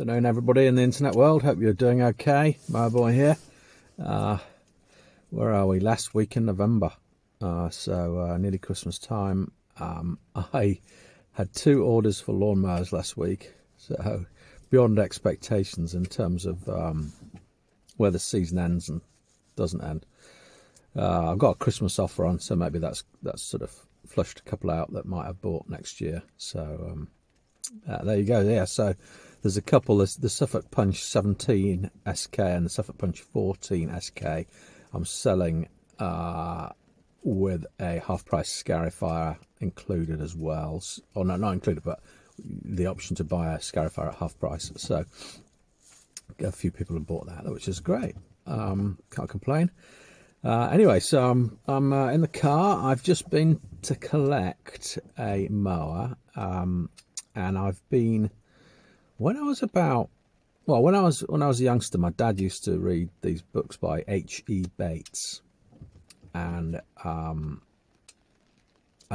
Afternoon, everybody in the internet world. Hope you're doing okay. My boy here. Where are we? Last week in November, so nearly Christmas time. I had 2 orders for lawnmowers last week, so beyond expectations in terms of where the season ends and doesn't end. I've got a Christmas offer on, so maybe that's sort of flushed a couple out that might have bought next year. So there you go. Yeah, so there's a couple. There's the Suffolk Punch 17 SK and the Suffolk Punch 14 SK. I'm selling with a half-price scarifier included as well. Or no, not included, but the option to buy a scarifier at half price. So a few people have bought that, which is great. Can't complain. Anyway, so I'm in the car. I've just been to collect a mower, and I've been when I was a youngster. My dad used to read these books by H.E. Bates, and I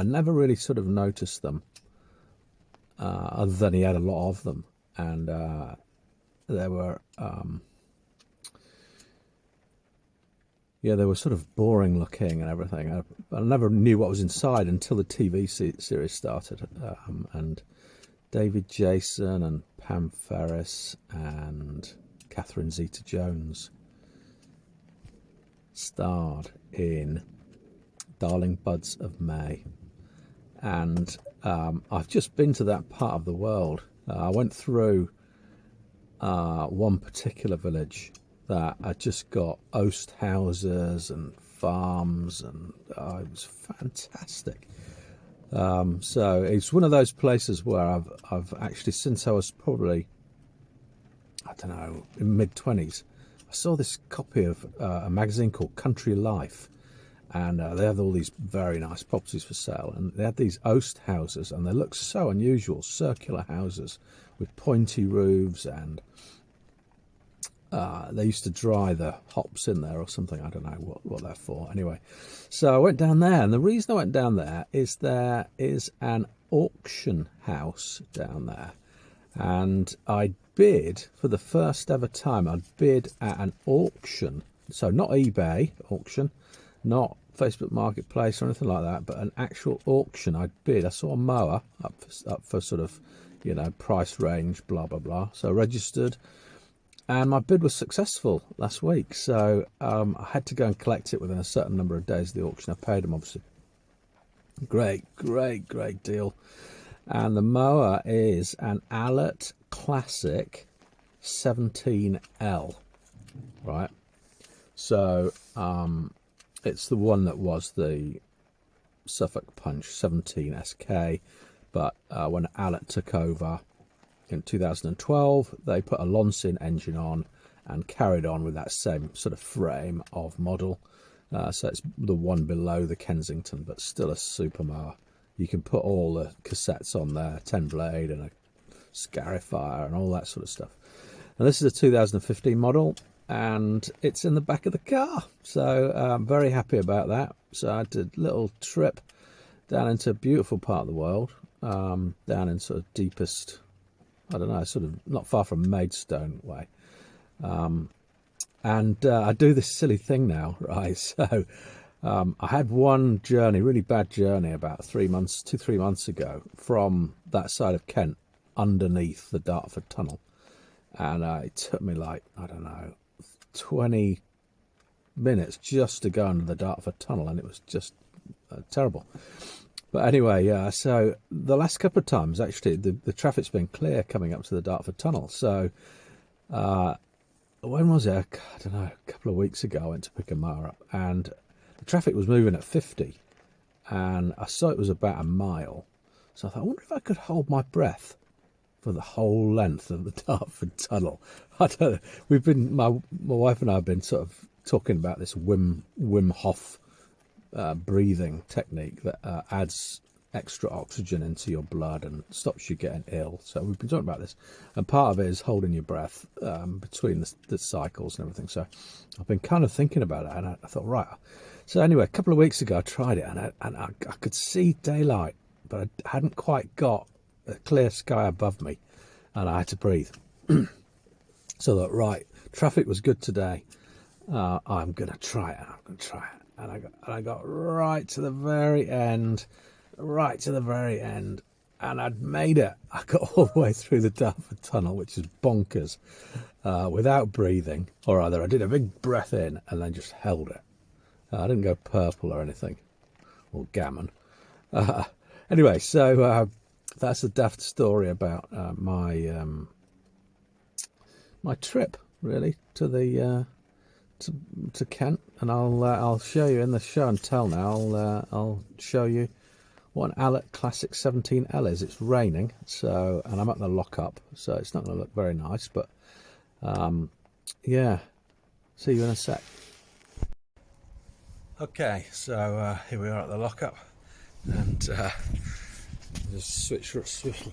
never really sort of noticed them, other than he had a lot of them, and they were. Yeah, they were sort of boring looking and everything. I never knew what was inside until the TV series started. And David Jason and Pam Ferris and Catherine Zeta-Jones starred in Darling Buds of May. And I've just been to that part of the world. I went through one particular village that I just got oast houses and farms, and it was fantastic. So it's one of those places where I've actually, since I was probably, I don't know, in mid-20s, I saw this copy of a magazine called Country Life, and they have all these very nice properties for sale, and they had these oast houses, and they looked so unusual, circular houses with pointy roofs, and they used to dry the hops in there or something. I don't know what they're for. Anyway, so I went down there, and the reason I went down there is an auction house down there, and I bid for the first ever time. I'd bid at an auction, so not eBay auction, not Facebook Marketplace or anything like that, but an actual auction. I saw a mower up for sort of, price range, blah blah blah. So I registered. And my bid was successful last week, so I had to go and collect it within a certain number of days of the auction. I paid them, obviously. Great deal. And the mower is an Allett Classic 17L, right? So it's the one that was the Suffolk Punch 17 SK, but when Allett took over in 2012, they put a Lonsin engine on and carried on with that same sort of frame of model. So it's the one below the Kensington, but still a super mower. You can put all the cassettes on there, 10 blade and a scarifier and all that sort of stuff. And this is a 2015 model, and it's in the back of the car. So I'm very happy about that. So I did a little trip down into a beautiful part of the world, down in sort of deepest, I don't know, sort of not far from Maidstone way. And I do this silly thing now, right? So I had one journey, really bad journey, about 3 months ago from that side of Kent underneath the Dartford Tunnel. And it took me 20 minutes just to go under the Dartford Tunnel, and it was just terrible. But anyway, yeah, so the last couple of times, actually, the traffic's been clear coming up to the Dartford Tunnel. So when was it? I don't know, a couple of weeks ago, I went to pick a mower up, and the traffic was moving at 50, and I saw it was about a mile. So I thought, I wonder if I could hold my breath for the whole length of the Dartford Tunnel. I don't know. We've been, my wife and I have been sort of talking about this Wim Hof breathing technique that adds extra oxygen into your blood and stops you getting ill. So we've been talking about this, and part of it is holding your breath between the cycles and everything. So I've been kind of thinking about it, and I thought, right. So anyway, a couple of weeks ago I tried it, and I could see daylight, but I hadn't quite got a clear sky above me, and I had to breathe. So that, right, traffic was good today. I'm going to try it. I'm going to try it. And I got right to the very end, and I'd made it. I got all the way through the Dartford Tunnel, which is bonkers, without breathing. Or rather, I did a big breath in and then just held it. I didn't go purple or anything, or gammon. Anyway, so that's a daft story about my trip, really, to the to Kent, and I'll show you in the show and tell now. I'll show you what an Allett Classic 17L is. It's raining, so, and I'm at the lockup, so it's not going to look very nice, but yeah, see you in a sec. Okay, so here we are at the lockup, and just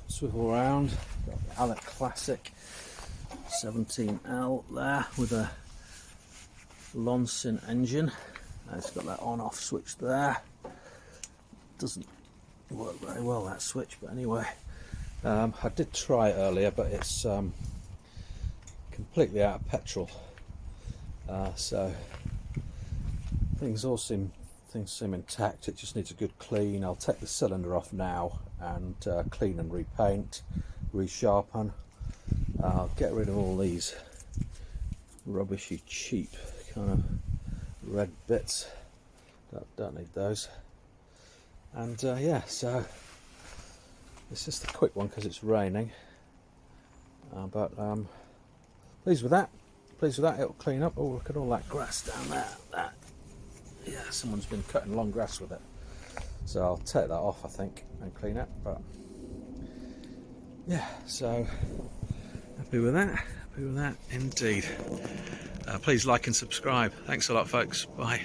swivel around. Got the Allett Classic 17L there with a Lonson engine. It's got that on-off switch there. Doesn't work very well, that switch, but anyway, I did try it earlier, but it's completely out of petrol. So things seem intact. It just needs a good clean. I'll take the cylinder off now and clean and repaint, resharpen. I'll get rid of all these rubbishy, cheap kind of red bits. Don't need those. And yeah, so it's just a quick one because it's raining. But pleased with that. It'll clean up. Oh, look at all that grass down there. Yeah, someone's been cutting long grass with it. So I'll take that off, I think, and clean it. But yeah, so happy with that indeed. Please like and subscribe. Thanks a lot, folks. Bye.